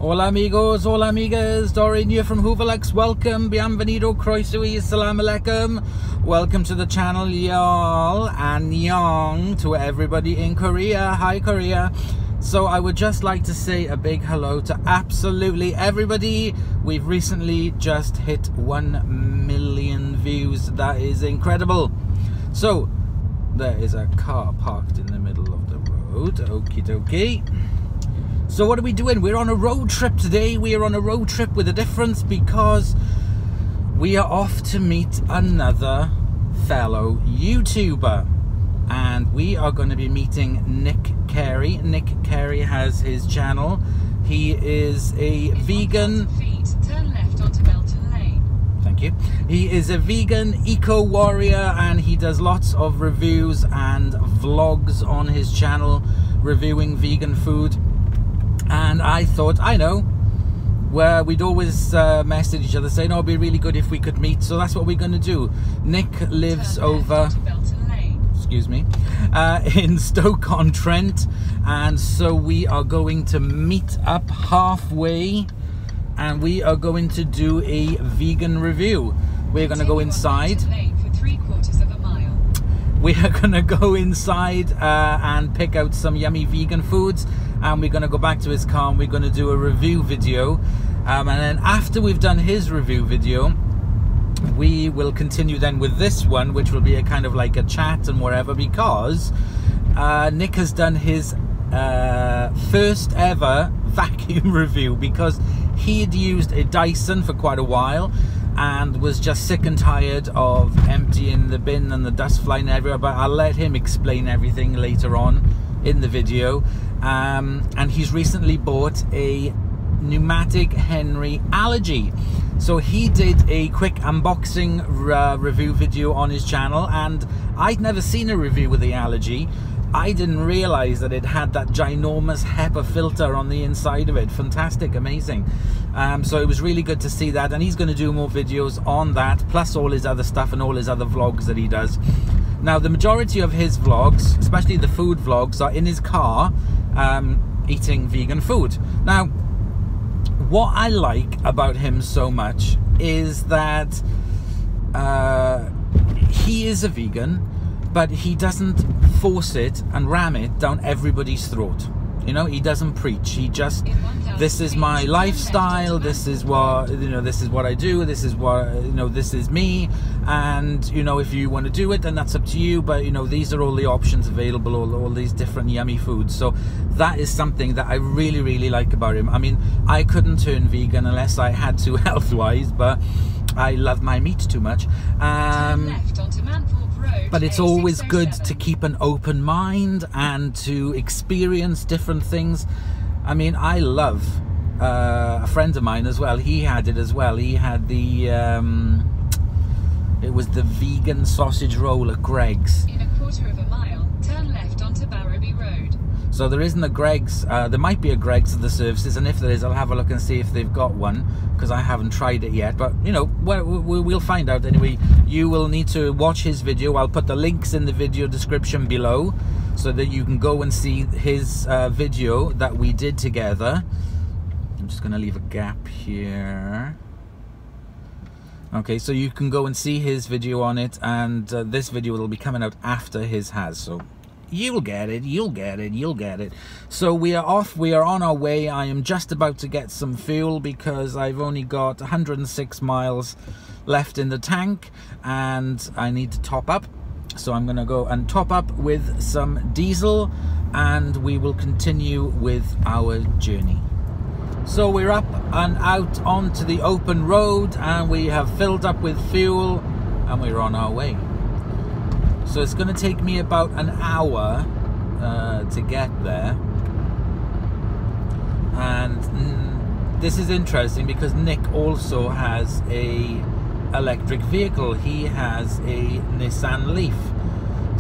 Hola amigos, hola amigas, Dorian here from HooverLux. Welcome, bienvenido, croeso, assalamu alaikum. Welcome to the channel, y'all, and yang to everybody in Korea. Hi Korea. So I would just like to say a big hello to absolutely everybody. We've recently just hit 1 million views. That is incredible. So there is a car parked in the middle of the road. Okie dokie. So what are we doing? We're on a road trip today. We are on a road trip with a difference because we are off to meet another fellow YouTuber. And we are going to be meeting Nick Carey. Nick Carey has his channel. He is a vegan. Turn left onto Belton Lane. Thank you. He is a vegan eco warrior and he does lots of reviews and vlogs on his channel reviewing vegan food. And I thought, I know, where we'd always message each other saying, oh, it'd be really good if we could meet. So that's what we're going to do. Nick lives over, excuse me, in Stoke-on-Trent. And so we are going to meet up halfway and we are going to do a vegan review. We're going to go inside. We are going to go inside and pick out some yummy vegan foods, and we're going to go back to his car and we're going to do a review video, and then after we've done his review video we will continue then with this one, which will be a kind of like a chat and whatever, because Nick has done his first ever vacuum review, because he had used a Dyson for quite a while and was just sick and tired of emptying the bin and the dust flying everywhere. But I'll let him explain everything later on in the video. And he's recently bought a pneumatic Henry Allergy. So he did a quick unboxing review video on his channel, and I'd never seen a review with the Allergy. I didn't realize that it had that ginormous HEPA filter on the inside of it. Fantastic, amazing. So it was really good to see that, and he's going to do more videos on that, plus all his other stuff and all his other vlogs that he does. Now, the majority of his vlogs, especially the food vlogs, are in his car eating vegan food. Now, what I like about him so much is that he is a vegan, but he doesn't force it and ram it down everybody's throat. You know, he doesn't preach. He just, this is my lifestyle, this is what, you know, this is what I do, this is what, you know, this is me, and, you know, if you want to do it, then that's up to you, but, you know, these are all the options available, all these different yummy foods. So that is something that I really, really like about him. I mean, I couldn't turn vegan unless I had to health-wise, but I love my meat too much. But it's always good to keep an open mind and to experience different things. I mean, I love a friend of mine as well. He had it as well. He had the it was the vegan sausage roll at Greg's. In a quarter of a mile, turn left onto Barrowby Road. So there isn't a Greg's. There might be a Greg's at the services, and if there is, I'll have a look and see if they've got one, because I haven't tried it yet. But, you know, we'll find out anyway. You will need to watch his video. I'll put the links in the video description below so that you can go and see his video that we did together. I'm just going to leave a gap here. Okay, so you can go and see his video on it, and this video will be coming out after his has, so you'll get it, you'll get it, you'll get it. So we are off, we are on our way. I am just about to get some fuel because I've only got 106 miles left in the tank and I need to top up. So I'm gonna go and top up with some diesel and we will continue with our journey. So we're up and out onto the open road and we have filled up with fuel and we're on our way. So it's going to take me about an hour to get there. And this is interesting because Nick also has a electric vehicle. He has a Nissan Leaf.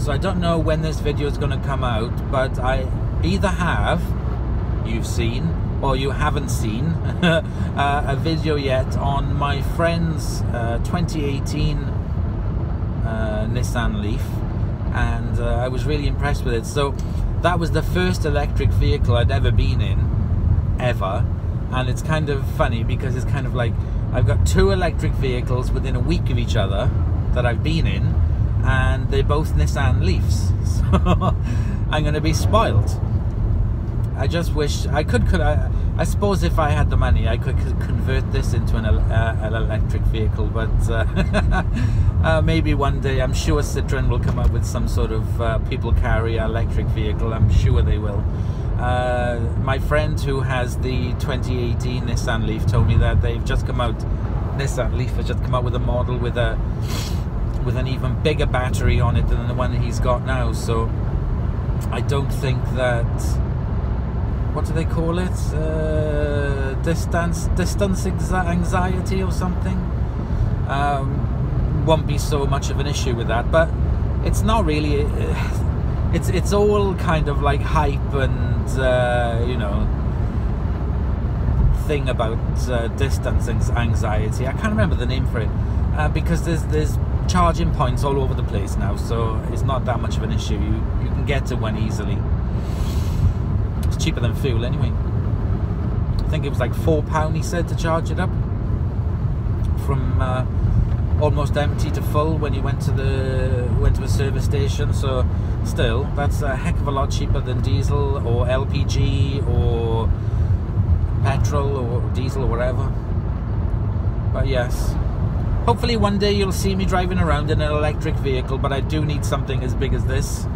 So I don't know when this video is going to come out, but I either have, you've seen, or you haven't seen a video yet on my friend's 2018 Nissan Leaf, and I was really impressed with it. So that was the first electric vehicle I'd ever been in, ever, And it's kind of funny because it's kind of like I've got 2 electric vehicles within a week of each other that I've been in, and they're both Nissan Leafs. So I'm going to be spoiled. I just wish I could. I suppose if I had the money, I could convert this into an electric vehicle. But maybe one day, I'm sure Citroën will come up with some sort of people carry electric vehicle. I'm sure they will. My friend who has the 2018 Nissan Leaf told me that they've just come out. Nissan Leaf has just come out with a model with an even bigger battery on it than the one he's got now. So I don't think that, what do they call it? Distance anxiety or something. Won't be so much of an issue with that, but it's not really. It's all kind of like hype and you know, thing about distance anxiety. I can't remember the name for it because there's charging points all over the place now, so it's not that much of an issue. You can get to one easily. It's cheaper than fuel anyway. I think it was like £4 he said to charge it up from almost empty to full when you went to a service station. So still, that's a heck of a lot cheaper than diesel or LPG or petrol or diesel or whatever. But yes, hopefully one day you'll see me driving around in an electric vehicle, but I do need something as big as this.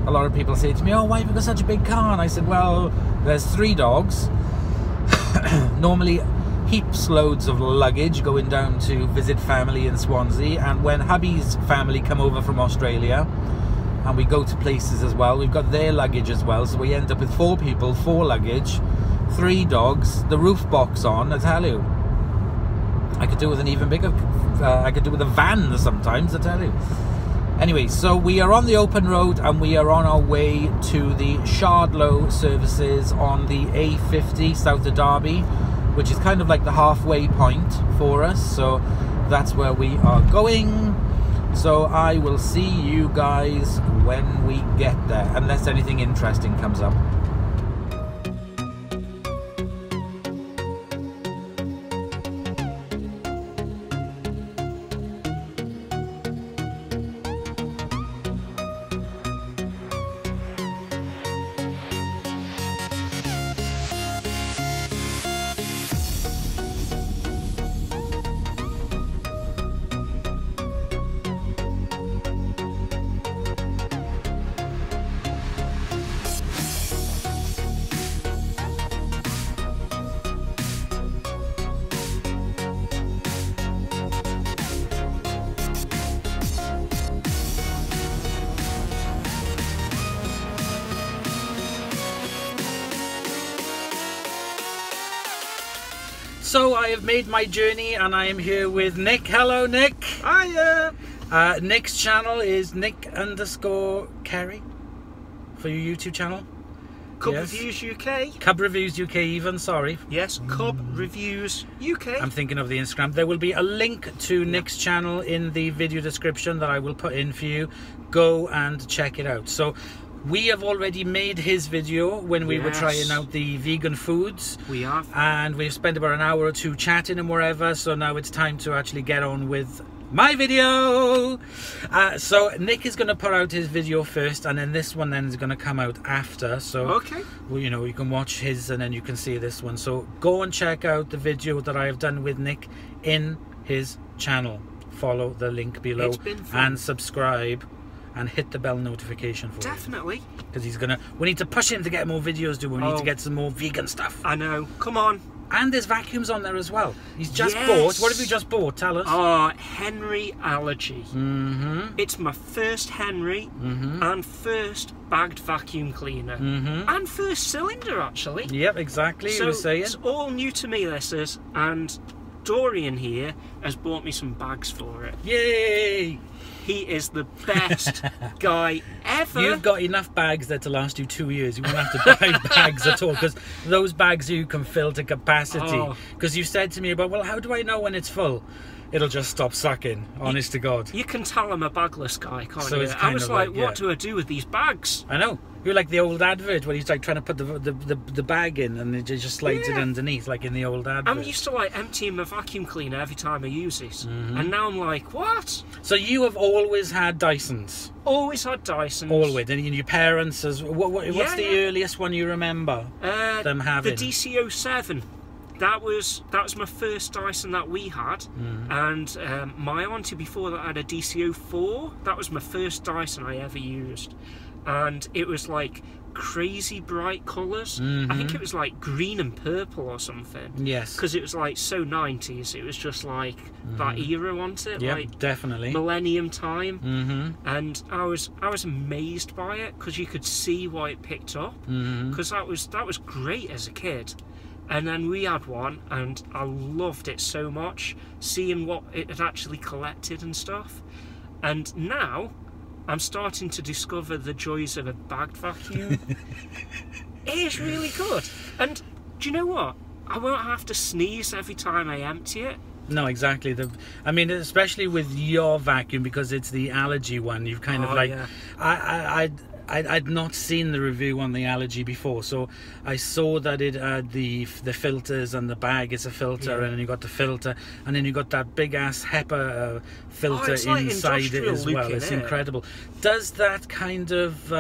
A lot of people say to me, oh, why have you got such a big car? And I said, well, there's 3 dogs, normally heaps loads of luggage going down to visit family in Swansea, and when hubby's family come over from Australia and we go to places as well, we've got their luggage as well, so we end up with 4 people, 4 luggage, 3 dogs, the roof box on. I tell you, I could do with an even bigger, I could do with a van sometimes, I tell you. Anyway, so we are on the open road and we are on our way to the Shardlow services on the A50 south of Derby, which is kind of like the halfway point for us. So that's where we are going. So I will see you guys when we get there, unless anything interesting comes up. So I have made my journey and I am here with Nick. Hello, Nick. Hiya. Nick's channel is Nick_Kerry for your YouTube channel. Cub Yes. Reviews UK. Cub Reviews UK even, sorry. Yes, Cub Reviews UK. I'm thinking of the Instagram. There will be a link to Nick's channel in the video description that I will put in for you. Go and check it out. So we have already made his video when we were trying out the vegan foods. We have. And we've spent about an hour or 2 chatting and wherever. So now it's time to actually get on with my video. So Nick is going to put out his video first, and then this one then is going to come out after. So Okay. well, you know, you can watch his and then you can see this one. So go and check out the video that I have done with Nick in his channel. Follow the link below It's been fun. and subscribe and hit the bell notification for Definitely. because he's gonna, we need to push him to get more videos, do we? We need to get some more vegan stuff. I know. Come on. And there's vacuums on there as well. He's just Yes. bought, what have you just bought? Tell us. Oh, Henry Allergy. Mm-hmm. It's my first Henry and first bagged vacuum cleaner. And first cylinder, actually. Yep, exactly. So you were saying. it's all new to me, this is. And Dorian here has bought me some bags for it. Yay! He is the best guy ever. You've got enough bags there to last you 2 years. You won't have to buy bags at all, because those bags you can fill to capacity. Because you said to me about, well, how do I know when it's full? It'll just stop sucking, honest to God. You can tell I'm a bagless guy, can't So you? it's I kind was of like, like, yeah. what do I do with these bags? I know. You're like the old advert where he's like trying to put the bag in and it just slides it underneath, like in the old advert. I'm used to like emptying my vacuum cleaner every time I use it. And now I'm like, what? So you have always had Dysons? Always had Dysons. Always. And your parents, what's the earliest one you remember them having? The DC07. That was my first Dyson that we had, and my auntie before that had a DC04. That was my first Dyson I ever used, and it was like crazy bright colours. I think it was like green and purple or something. Yes. Because it was like so 90s. It was just like that era, wasn't it? Yeah, like definitely. Millennium time. And I was amazed by it because you could see why it picked up. Because that was great as a kid. And then we had one, and I loved it so much, seeing what it had actually collected and stuff. And now, I'm starting to discover the joys of a bagged vacuum. It is really good. And do you know what? I won't have to sneeze every time I empty it. No, exactly. I mean, especially with your vacuum, because it's the allergy one, you've kind of like... Yeah. I'd not seen the review on the allergy before, so I saw that it had the filters, and the bag is a filter, and then you got the filter, and then you got that big ass HEPA filter inside it as well. It's incredible. Does that kind of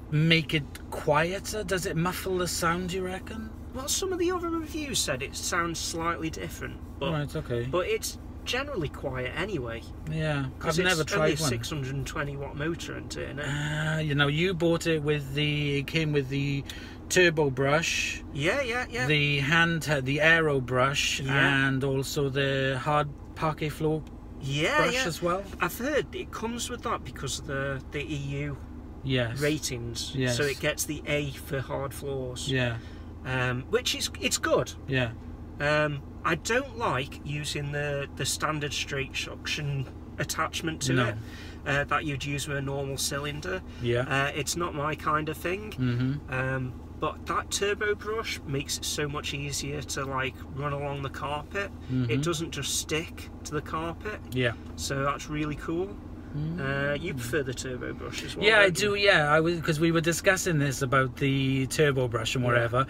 make it quieter? Does it muffle the sound, you reckon? Well, some of the other reviews said it sounds slightly different, but right, okay. But it's generally quiet anyway. Yeah, I've never tried one. 620 watt motor into it, isn't it? You know, you bought it with it came with the turbo brush. Yeah. The aero brush, and also the hard parquet floor brush as well. I've heard it comes with that because of the EU ratings. Yes. So it gets the A for hard floors. Yeah. Which it's good. Yeah. I don't like using the standard straight suction attachment to it that you'd use with a normal cylinder. Yeah. It's not my kind of thing. But that turbo brush makes it so much easier to like run along the carpet. It doesn't just stick to the carpet. Yeah. So that's really cool. You prefer the turbo brush as well? Yeah, I do. Yeah, because we were discussing this about the turbo brush and whatever,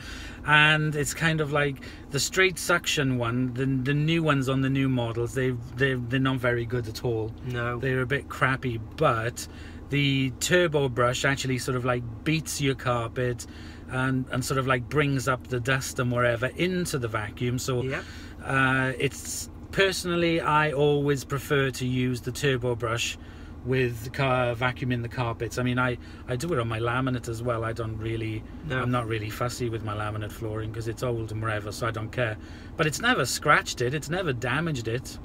and it's kind of like the straight suction one. The new ones on the new models, they're not very good at all. No, they're a bit crappy. But the turbo brush actually sort of like beats your carpet and sort of like brings up the dust and whatever into the vacuum. So it's personally, I always prefer to use the turbo brush with vacuuming the carpets. I mean, I do it on my laminate as well. I'm not really fussy with my laminate flooring because it's old and whatever, so I don't care. But it's never scratched it, it's never damaged it.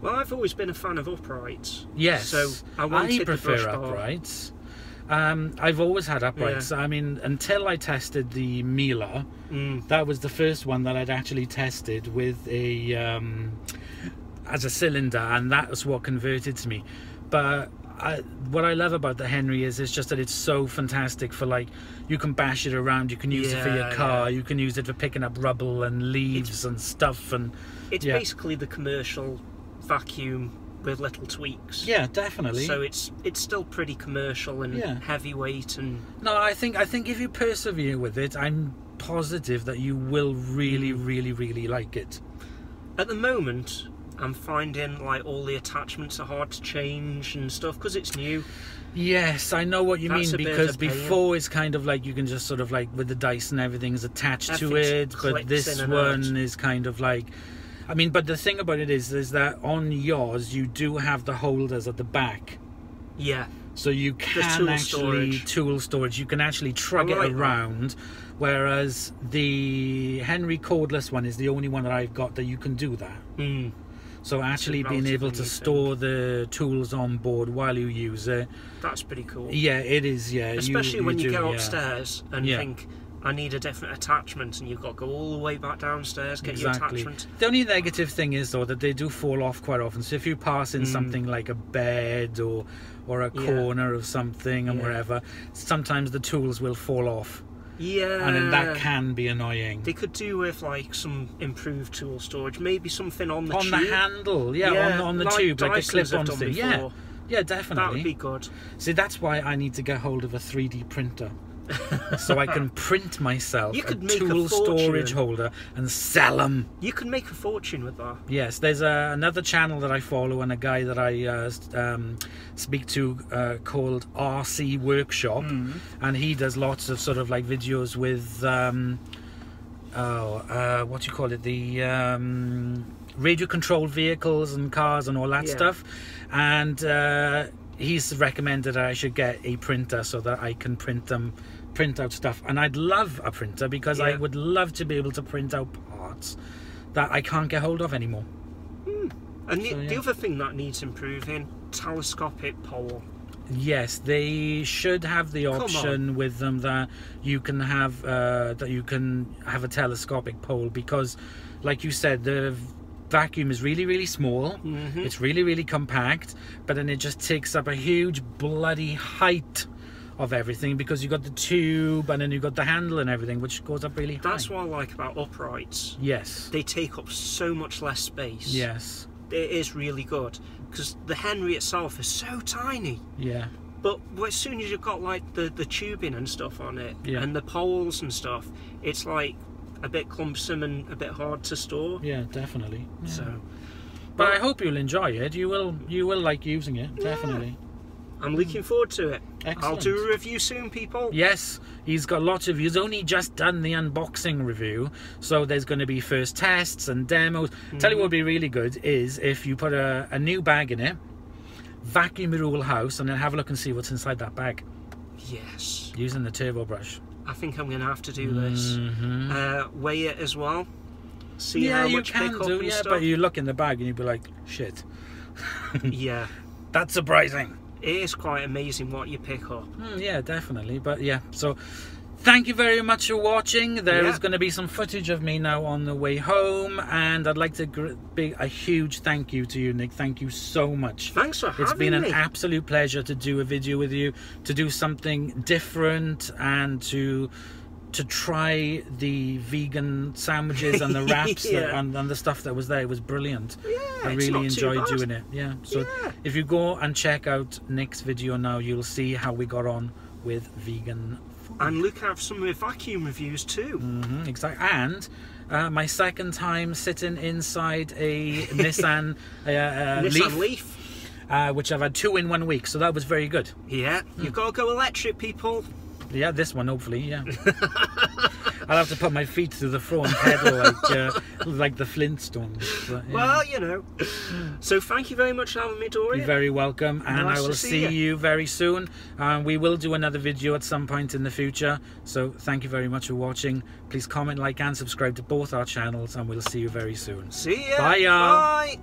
Well, I've always been a fan of uprights. Yes, so I prefer uprights. I've always had uprights. I mean, until I tested the Miele, that was the first one that I'd actually tested with a as a cylinder, and that was what converted to me. But what I love about the Henry is just that it's so fantastic for, like, you can bash it around, you can use it for your car, you can use it for picking up rubble and leaves and stuff, and it's basically the commercial vacuum with little tweaks. Yeah, definitely. So it's still pretty commercial and heavyweight. And no, I think if you persevere with it, I'm positive that you will really, really, really like it. At the moment, I'm finding like all the attachments are hard to change and stuff because it's new. Yes, I know what you mean, because before it's kind of like you can just sort of like with the Dyson everything's attached to it, but this one is kind of like, I mean, but the thing about it is that on yours you do have the holders at the back. Yeah. So you can actually tool storage. You can actually trug it around, whereas the Henry cordless one is the only one that I've got that you can do that. So actually being able to store the tools on board while you use it. That's pretty cool. Yeah, it is, yeah. Especially when you go upstairs and think, I need a different attachment, and you've got to go all the way back downstairs, get your attachment. The only negative thing is, though, that they do fall off quite often. So if you pass in something like a bed or a corner of something and wherever, sometimes the tools will fall off. Yeah. And then that can be annoying. They could do with like some improved tool storage, maybe something on the tube. On the handle, on the like tube, like a Dyson's clip-on have done thing. before. Yeah, definitely. That would be good. See, that's why I need to get hold of a 3D printer. So I can print myself a tool storage holder and sell them. You could make a fortune with that. Yes, there's another channel that I follow and a guy that I speak to called RC Workshop, and he does lots of sort of like videos with what do you call it, the radio controlled vehicles and cars and all that stuff, and he's recommended I should get a printer so that I can print out stuff. And I'd love a printer because I would love to be able to print out parts that I can't get hold of anymore. And the other thing that needs improving, telescopic pole. Yes, they should have the option with them that you can have a telescopic pole, because like you said, the vacuum is really, really small. It's really, really compact, but then it just takes up a huge bloody height of everything, because you've got the tube and then you've got the handle and everything, which goes up really high. That's what I like about uprights. Yes. They take up so much less space. Yes. It is really good, because the Henry itself is so tiny. Yeah. But as soon as you've got like the tubing and stuff on it, and the poles and stuff, it's like a bit clumsome and a bit hard to store. Yeah, definitely. Yeah. So, but I hope you'll enjoy it. You will like using it, definitely. I'm looking forward to it. Excellent. I'll do a review soon, people. Yes, he's got lots of... He's only just done the unboxing review, so there's going to be first tests and demos. Tell you what would be really good is if you put a new bag in it, vacuum your whole house, and then have a look and see what's inside that bag. Yes. Using the turbo brush. I think I'm going to have to do this. Weigh it as well. See how much pick up and stuff. But you look in the bag and you'd be like, shit. Yeah. That's surprising. It is quite amazing what you pick up. Yeah, definitely. But yeah, so thank you very much for watching. There is going to be some footage of me now on the way home, and I'd like to big a huge thank you to you, Nick. Thank you so much. Thanks for having me. It's been an absolute pleasure to do a video with you, to do something different, and to try the vegan sandwiches and the wraps and the stuff that was there. It was brilliant. Yeah, I really enjoyed doing it. Yeah. So if you go and check out Nick's video now, you'll see how we got on with vegan food. And look out for some of the vacuum reviews too. Exactly. And my second time sitting inside a Nissan Leaf. Which I've had 2 in 1 week, so that was very good. Yeah, you've got to go electric, people. Yeah, this one hopefully, yeah. I'll have to put my feet through the front pedal like the Flintstones. But, well, you know. So thank you very much for having me, Dorian. You're very welcome, and nice I will see you very soon. We will do another video at some point in the future. So thank you very much for watching. Please comment, like, and subscribe to both our channels, and we'll see you very soon. See ya. Bye, y'all. Bye.